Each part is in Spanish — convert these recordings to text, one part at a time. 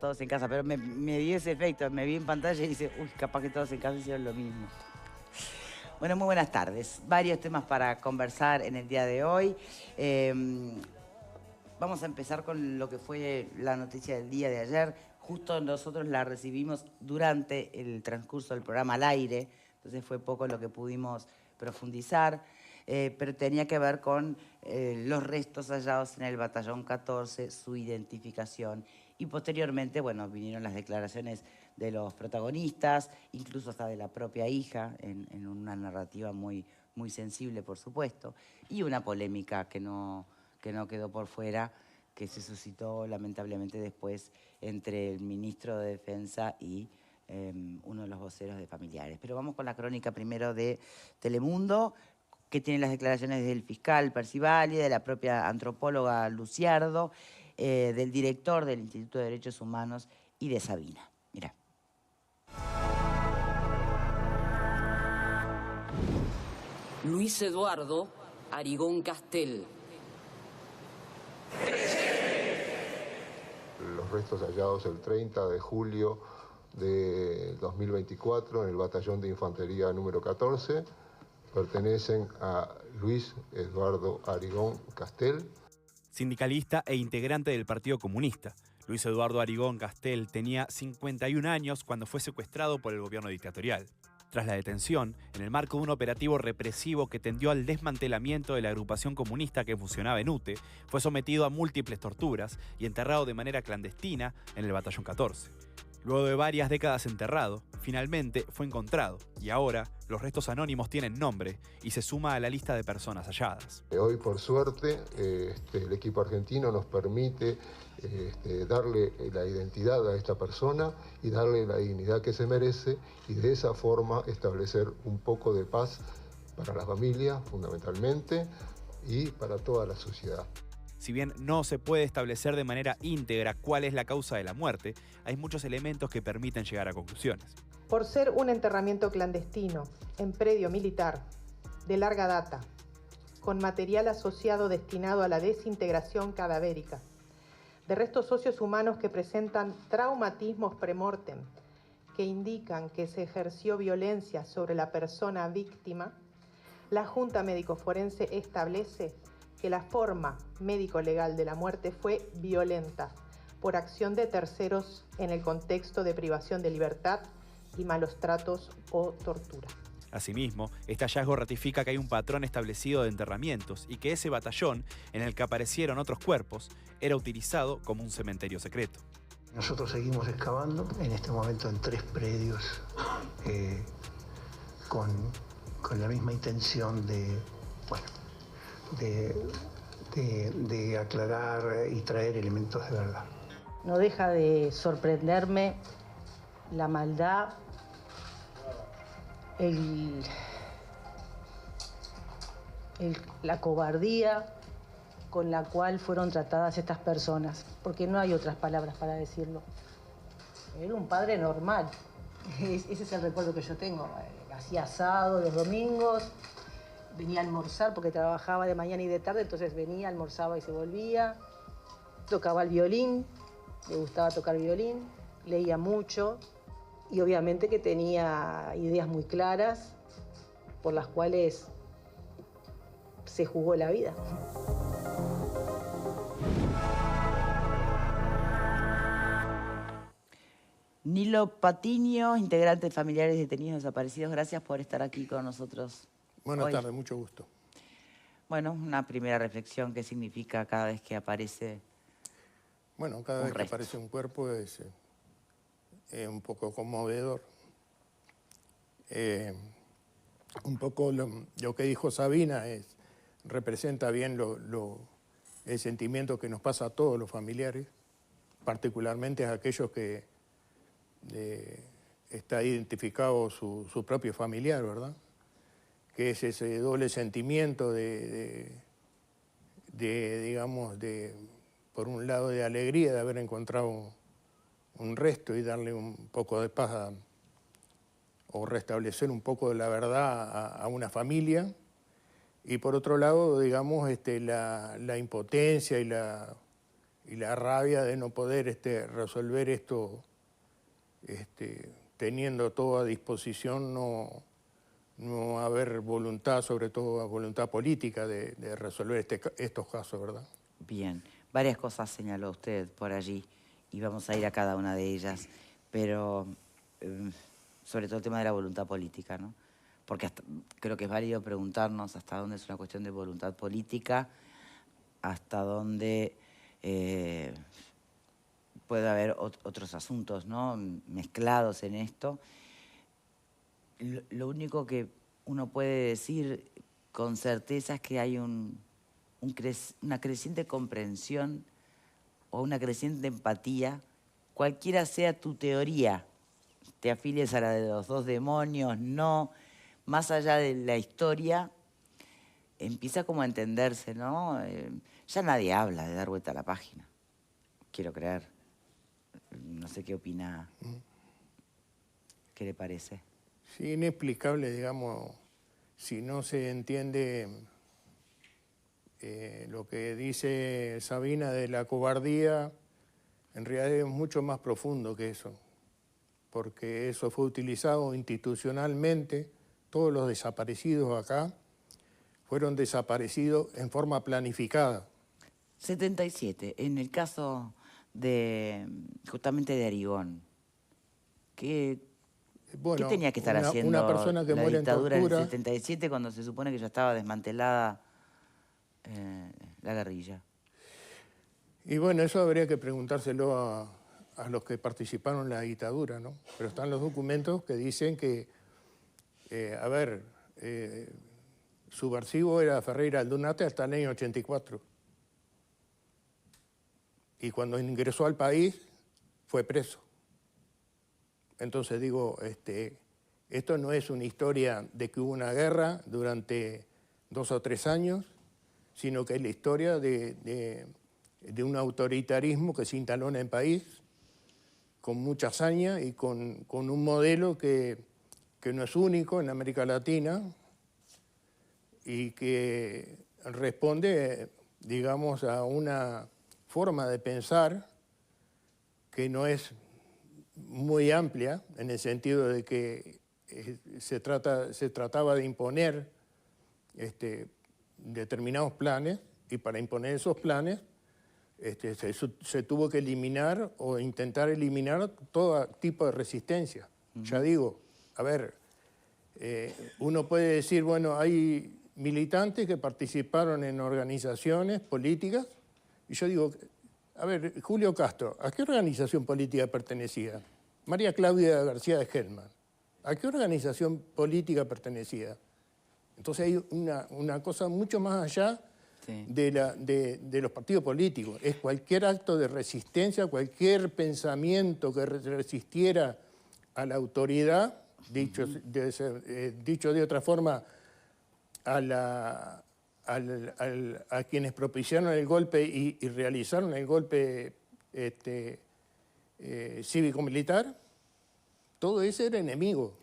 Todos en casa, pero me dio ese efecto, me vi en pantalla y dice, uy, capaz que todos en casa hicieron lo mismo. Bueno, muy buenas tardes. Varios temas para conversar en el día de hoy. Vamos a empezar con lo que fue la noticia del día de ayer. Justo nosotros la recibimos durante el transcurso del programa al aire, entonces fue poco lo que pudimos profundizar, pero tenía que ver con los restos hallados en el batallón 14, su identificación. Y posteriormente, bueno, vinieron las declaraciones de los protagonistas, incluso hasta de la propia hija, en una narrativa muy, muy sensible, por supuesto, y una polémica que no quedó por fuera, que se suscitó lamentablemente después entre el ministro de Defensa y uno de los voceros de familiares. Pero vamos con la crónica primero de Telemundo, que tiene las declaraciones del fiscal Percivali, de la propia antropóloga Luciardo, del director del Instituto de Derechos Humanos y de Sabina. Mirá. Luis Eduardo Arigón Castel. Los restos hallados el 30 de julio de 2024 en el batallón de infantería número 14 pertenecen a Luis Eduardo Arigón Castel. Sindicalista e integrante del Partido Comunista, Luis Eduardo Arigón Castel tenía 51 años cuando fue secuestrado por el gobierno dictatorial. Tras la detención, en el marco de un operativo represivo que tendió al desmantelamiento de la agrupación comunista que funcionaba en UTE, fue sometido a múltiples torturas y enterrado de manera clandestina en el batallón 14. Luego de varias décadas enterrado, finalmente fue encontrado y ahora los restos anónimos tienen nombre y se suma a la lista de personas halladas. Hoy, por suerte, el equipo argentino nos permite darle la identidad a esta persona y darle la dignidad que se merece y de esa forma establecer un poco de paz para la familia, fundamentalmente, y para toda la sociedad. Si bien no se puede establecer de manera íntegra cuál es la causa de la muerte, hay muchos elementos que permiten llegar a conclusiones. Por ser un enterramiento clandestino, en predio militar, de larga data, con material asociado destinado a la desintegración cadavérica, de restos óseos humanos que presentan traumatismos premortem, que indican que se ejerció violencia sobre la persona víctima, la Junta Médico Forense establece que la forma médico-legal de la muerte fue violenta por acción de terceros en el contexto de privación de libertad y malos tratos o tortura. Asimismo, este hallazgo ratifica que hay un patrón establecido de enterramientos y que ese batallón, en el que aparecieron otros cuerpos, era utilizado como un cementerio secreto. Nosotros seguimos excavando, en este momento en 3 predios, con la misma intención de aclarar y traer elementos de verdad. No deja de sorprenderme la maldad, la cobardía con la cual fueron tratadas estas personas, porque no hay otras palabras para decirlo. Era un padre normal, ese es el recuerdo que yo tengo. Hacía asado los domingos, venía a almorzar porque trabajaba de mañana y de tarde, entonces venía, almorzaba y se volvía. Tocaba el violín, le gustaba tocar violín, leía mucho y obviamente que tenía ideas muy claras por las cuales se jugó la vida. Nilo Patiño, integrante de Familiares Detenidos Desaparecidos, gracias por estar aquí con nosotros. Buenas tardes, mucho gusto. Bueno, una primera reflexión, ¿qué significa cada vez que aparece? Bueno, cada vez que aparece un cuerpo es un poco conmovedor. Un poco lo que dijo Sabina representa bien el sentimiento que nos pasa a todos los familiares, particularmente a aquellos que está identificado su propio familiar, ¿verdad? Que es ese doble sentimiento digamos, por un lado de alegría de haber encontrado un resto y darle un poco de paz o restablecer un poco de la verdad a una familia, y por otro lado, digamos, la impotencia y la rabia de no poder resolver esto teniendo todo a disposición, no haber voluntad, sobre todo voluntad política de resolver estos casos, ¿verdad? Bien, varias cosas señaló usted por allí y vamos a ir a cada una de ellas, pero sobre todo el tema de la voluntad política, ¿no? Porque creo que es válido preguntarnos hasta dónde es una cuestión de voluntad política, hasta dónde puede haber otros asuntos, ¿no?, mezclados en esto. Lo único que uno puede decir con certeza es que hay una creciente comprensión o una creciente empatía, cualquiera sea tu teoría, te afilies a la de los dos demonios, no, más allá de la historia, empieza como a entenderse, ¿no? Ya nadie habla de dar vuelta a la página, quiero creer. No sé qué opina, qué le parece. Sí, inexplicable, digamos, si no se entiende lo que dice Sabina de la cobardía, en realidad es mucho más profundo que eso, porque eso fue utilizado institucionalmente. Todos los desaparecidos acá fueron desaparecidos en forma planificada. 77, en el caso justamente de Arigón, ¿qué tenía que estar haciendo una persona que la muere dictadura en tortura, en el 77 cuando se supone que ya estaba desmantelada la guerrilla? Y bueno, eso habría que preguntárselo a los que participaron en la dictadura, ¿no? Pero están los documentos que dicen que, subversivo era Ferreira Aldunate hasta el año 84. Y cuando ingresó al país, fue preso. Entonces digo, esto no es una historia de que hubo una guerra durante 2 o 3 años, sino que es la historia de un autoritarismo que se instaló en el país con mucha hazaña y con un modelo que no es único en América Latina y que responde, digamos, a una forma de pensar que no es muy amplia, en el sentido de que se trataba de imponer determinados planes, y para imponer esos planes se tuvo que eliminar o intentar eliminar todo tipo de resistencia. Ya digo, a ver, uno puede decir, bueno, hay militantes que participaron en organizaciones políticas, y yo digo, a ver, Julio Castro, ¿a qué organización política pertenecía? María Claudia García de Hellman, ¿a qué organización política pertenecía? Entonces hay una cosa mucho más allá de los partidos políticos. Es cualquier acto de resistencia, cualquier pensamiento que resistiera a la autoridad, dicho de otra forma, a quienes propiciaron el golpe y realizaron el golpe cívico-militar, todo ese era enemigo.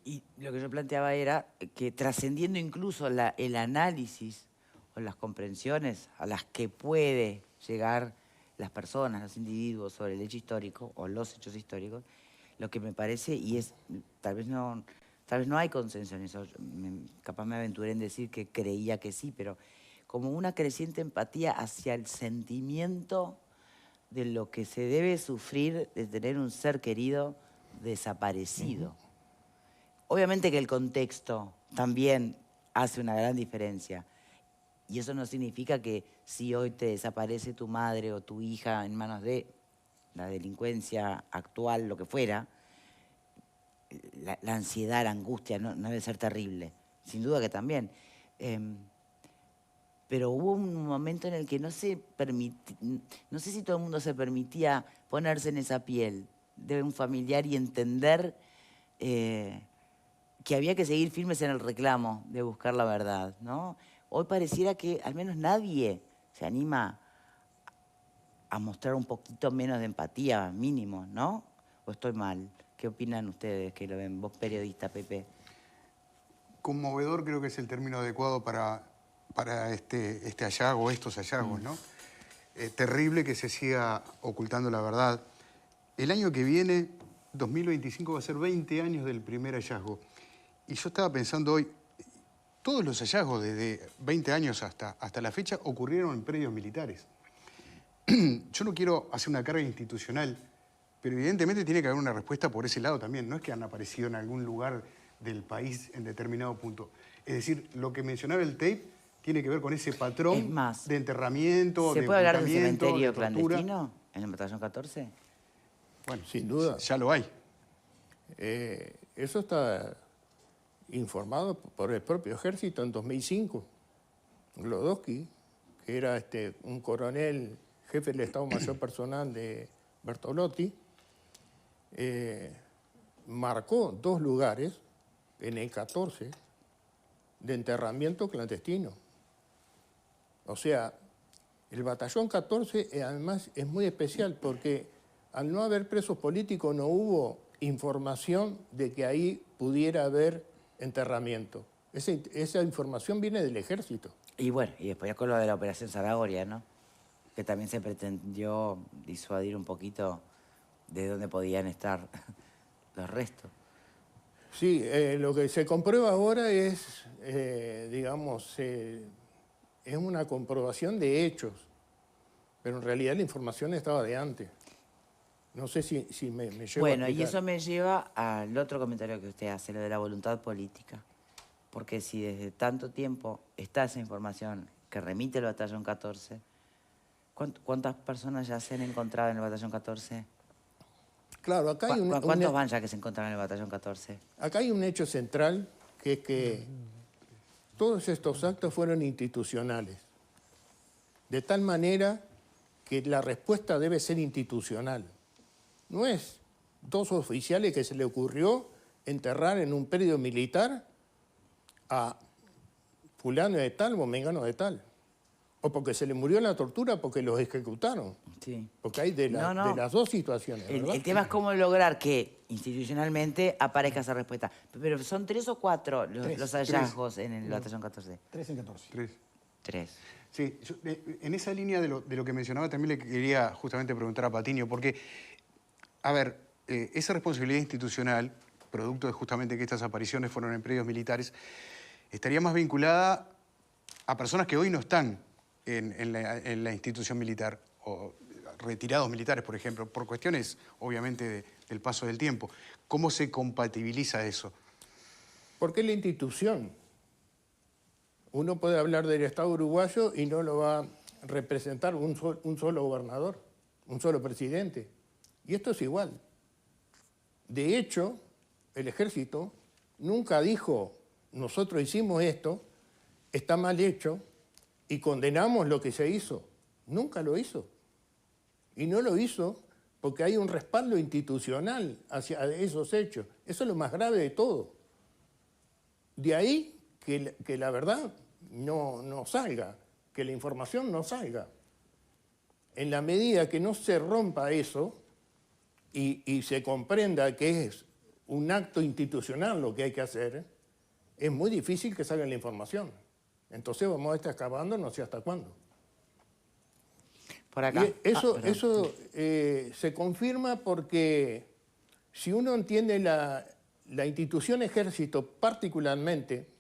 Y lo que yo planteaba era que trascendiendo incluso el análisis o las comprensiones a las que puede llegar las personas, los individuos sobre el hecho histórico o los hechos históricos, lo que me parece, y es, tal vez no hay consenso en eso, capaz me aventuré en decir que creía que sí, pero como una creciente empatía hacia el sentimiento de lo que se debe sufrir de tener un ser querido desaparecido. Obviamente que el contexto también hace una gran diferencia. Y eso no significa que si hoy te desaparece tu madre o tu hija en manos de la delincuencia actual, lo que fuera, la ansiedad, la angustia no debe ser terrible. Sin duda que también. Pero hubo un momento en el que no sé si todo el mundo se permitía ponerse en esa piel de un familiar y entender que había que seguir firmes en el reclamo de buscar la verdad, ¿no? Hoy pareciera que al menos nadie se anima a mostrar un poquito menos de empatía, mínimo, ¿no? ¿O estoy mal? ¿Qué opinan ustedes que lo ven? Vos, periodista, Pepe. Conmovedor creo que es el término adecuado para este hallazgo, estos hallazgos, ¿no? terrible que se siga ocultando la verdad. El año que viene, 2025, va a ser 20 años del primer hallazgo. Y yo estaba pensando hoy, todos los hallazgos desde 20 años hasta la fecha ocurrieron en predios militares. Yo no quiero hacer una carga institucional, pero evidentemente tiene que haber una respuesta por ese lado también. No es que han aparecido en algún lugar del país en determinado punto. Es decir, lo que mencionaba el tape tiene que ver con ese patrón de enterramiento, ¿se de puede hablar de ocultamiento, cementerio de tortura. clandestino en el batallón 14? Bueno, sin duda. Ya lo hay. Eso está informado por el propio ejército en 2005. Glodowski, que era un coronel, jefe del Estado Mayor Personal de Bertolotti, marcó 2 lugares en el 14 de enterramiento clandestino. O sea, el batallón 14 además es muy especial porque al no haber presos políticos no hubo información de que ahí pudiera haber enterramiento. Esa información viene del ejército. Y bueno, y después con lo de la Operación Zanahoria, ¿no? Que también se pretendió disuadir un poquito de dónde podían estar los restos. Sí, lo que se comprueba ahora es, digamos, es una comprobación de hechos, pero en realidad la información estaba de antes. No sé si me llevo Bueno, a y eso me lleva al otro comentario que usted hace, lo de la voluntad política. Porque si desde tanto tiempo está esa información que remite el batallón 14, ¿cuántas personas ya se han encontrado en el batallón 14? Claro, acá hay ¿Cuántos van ya que se encontraron en el batallón 14? Acá hay un hecho central, que es que todos estos actos fueron institucionales. De tal manera que la respuesta debe ser institucional. No es 2 oficiales que se le ocurrió enterrar en un predio militar a fulano de tal o mengano de tal. O porque se le murió la tortura porque los ejecutaron. Sí. Porque hay de las 2 situaciones, ¿verdad? El tema es cómo lograr que institucionalmente aparezca esa respuesta. Pero son 3 o 4 los hallazgos en el batallón 14. 3 en 14. 3. Sí, yo, en esa línea de lo que mencionaba también le quería justamente preguntar a Patiño, porque, a ver, esa responsabilidad institucional, producto de justamente que estas apariciones fueron en predios militares, estaría más vinculada a personas que hoy no están en la institución militar, o retirados militares, por ejemplo, por cuestiones, obviamente, del paso del tiempo. ¿Cómo se compatibiliza eso? Porque la institución. Uno puede hablar del Estado uruguayo y no lo va a representar un solo gobernador, un solo presidente. Y esto es igual. De hecho, el ejército nunca dijo, nosotros hicimos esto, está mal hecho, y condenamos lo que se hizo. Nunca lo hizo. Y no lo hizo porque hay un respaldo institucional hacia esos hechos. Eso es lo más grave de todo. De ahí que la verdad no salga, que la información no salga. En la medida que no se rompa eso y se comprenda que es un acto institucional lo que hay que hacer, es muy difícil que salga la información. Entonces vamos a estar excavando no sé hasta cuándo. Por acá. Y eso se confirma porque si uno entiende la institución ejército particularmente,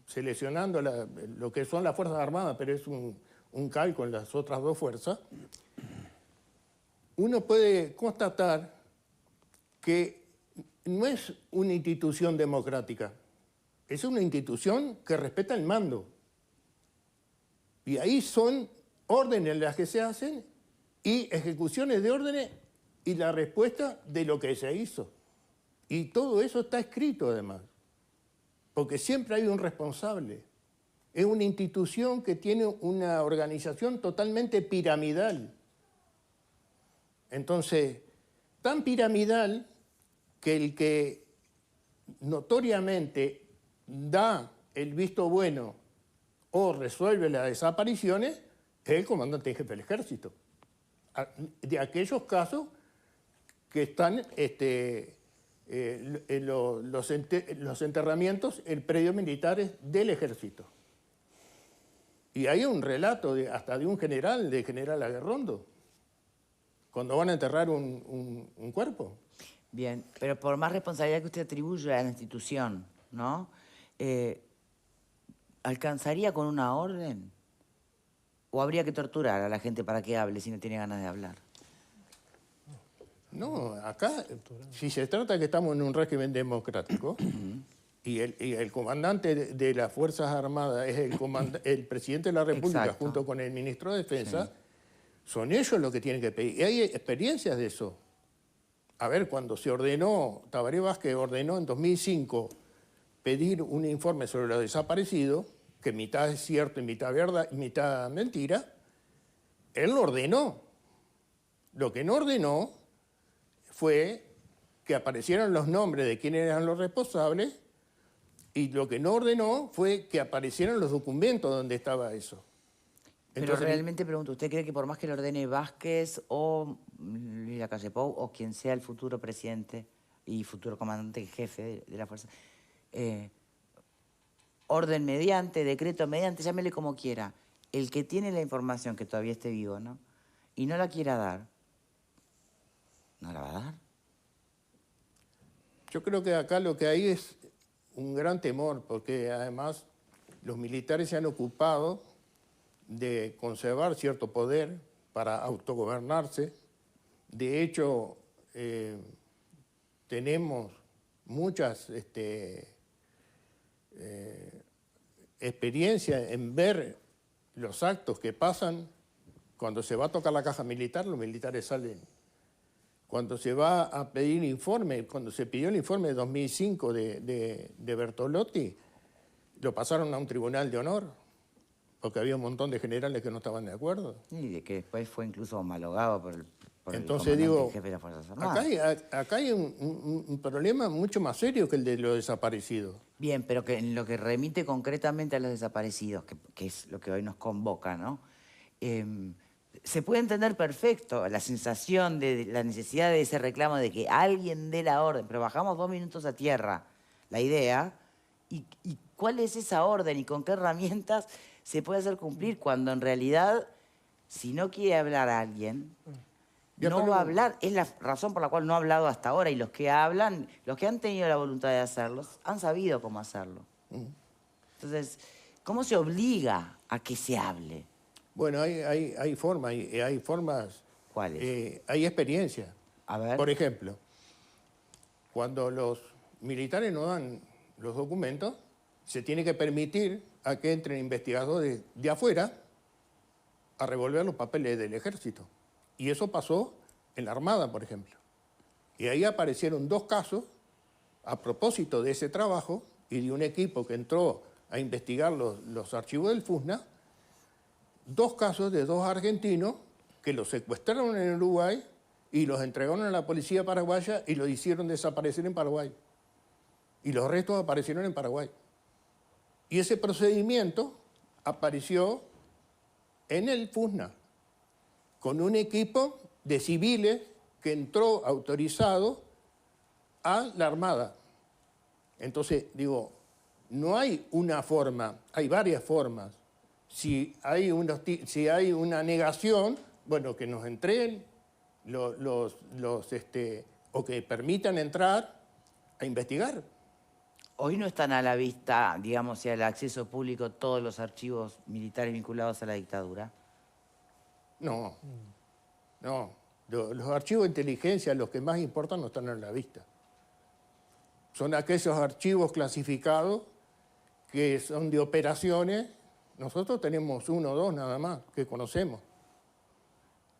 seleccionando lo que son las Fuerzas Armadas, pero es un calco en las otras 2 fuerzas, uno puede constatar que no es una institución democrática, es una institución que respeta el mando. Y ahí son órdenes las que se hacen y ejecuciones de órdenes y la respuesta de lo que se hizo. Y todo eso está escrito además, porque siempre hay un responsable. Es una institución que tiene una organización totalmente piramidal. Entonces, tan piramidal que el que notoriamente da el visto bueno o resuelve las desapariciones es el comandante en jefe del ejército. De aquellos casos que están los enterramientos en predios militares del ejército. Y hay un relato hasta de un general, de general Aguerrondo, cuando van a enterrar un cuerpo. Bien, pero por más responsabilidad que usted atribuye a la institución, ¿no? ¿Alcanzaría con una orden? ¿O habría que torturar a la gente para que hable si no tiene ganas de hablar? No, acá, si se trata que estamos en un régimen democrático y el comandante de las Fuerzas Armadas es el presidente de la República. Exacto. Junto con el ministro de Defensa, sí. Son ellos los que tienen que pedir. Y hay experiencias de eso. A ver, cuando se ordenó, Tabaré Vázquez ordenó en 2005 pedir un informe sobre los desaparecidos, que mitad es cierto y mitad verdad, y mitad mentira, él lo ordenó. Lo que no ordenó fue que aparecieran los nombres de quiénes eran los responsables, y lo que no ordenó fue que aparecieran los documentos donde estaba eso. Pero realmente pregunto, ¿usted cree que por más que lo ordene Vázquez o Luis Lacalle Pou o quien sea el futuro presidente y futuro comandante jefe de la fuerza, orden mediante, decreto mediante, llámele como quiera, el que tiene la información, que todavía esté vivo, ¿no? Y no la quiera dar, ¿no la va a dar? Yo creo que acá lo que hay es un gran temor, porque además los militares se han ocupado de conservar cierto poder para autogobernarse. De hecho, tenemos muchas experiencias en ver los actos que pasan cuando se va a tocar la caja militar, los militares salen. Cuando se va a pedir informe, cuando se pidió el informe de 2005 de Bertolotti, lo pasaron a un tribunal de honor, porque había un montón de generales que no estaban de acuerdo. Y de que después fue incluso homologado por el Entonces digo, jefe de las Fuerzas Armadas. acá hay un problema mucho más serio que el de los desaparecidos. Bien, pero que en lo que remite concretamente a los desaparecidos, que es lo que hoy nos convoca, ¿no? Se puede entender perfecto la sensación de la necesidad de ese reclamo de que alguien dé la orden, pero bajamos 2 minutos a tierra la idea, y cuál es esa orden y con qué herramientas se puede hacer cumplir cuando en realidad, si no quiere hablar a alguien, no va a hablar. Es la razón por la cual no ha hablado hasta ahora, y los que hablan, los que han tenido la voluntad de hacerlo, han sabido cómo hacerlo. Entonces, ¿cómo se obliga a que se hable? Bueno, hay formas, hay formas. ¿Cuáles? Hay experiencias. A ver. Por ejemplo, cuando los militares no dan los documentos, se tiene que permitir a que entren investigadores de afuera a revolver los papeles del ejército. Y eso pasó en la Armada, por ejemplo. Y ahí aparecieron 2 casos a propósito de ese trabajo y de un equipo que entró a investigar los archivos del FUSNA, 2 casos de 2 argentinos que los secuestraron en Uruguay y los entregaron a la policía paraguaya y los hicieron desaparecer en Paraguay. Y los restos aparecieron en Paraguay. Y ese procedimiento apareció en el FUSNA, con un equipo de civiles que entró autorizado a la Armada. Entonces, digo, no hay una forma, hay varias formas. Si hay una negación, bueno, que nos entreguen o que permitan entrar a investigar. Hoy no están a la vista, digamos, y al acceso público todos los archivos militares vinculados a la dictadura. No. Los archivos de inteligencia, los que más importan, no están a la vista. Son aquellos archivos clasificados que son de operaciones. Nosotros tenemos 1 o 2 nada más que conocemos.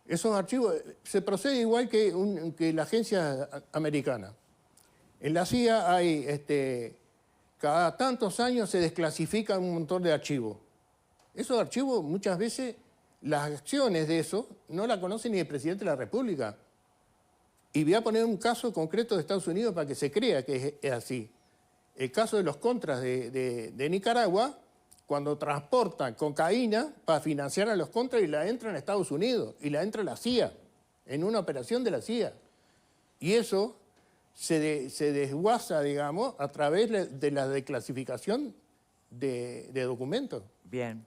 Esos archivos, se procede igual que la agencia americana. En la CIA hay, cada tantos años se desclasifican un montón de archivos. Esos archivos, muchas veces, las acciones de eso no la conoce ni el presidente de la República. Y voy a poner un caso concreto de Estados Unidos para que se crea que es así. El caso de los contras de Nicaragua, cuando transportan cocaína para financiar a los contras y la entran a Estados Unidos, y la entra la CIA, en una operación de la CIA. Y eso se desguaza, digamos, a través de la declasificación de documentos. Bien.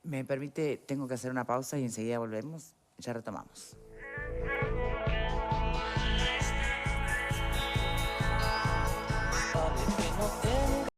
Me permite, tengo que hacer una pausa y enseguida volvemos. Ya retomamos.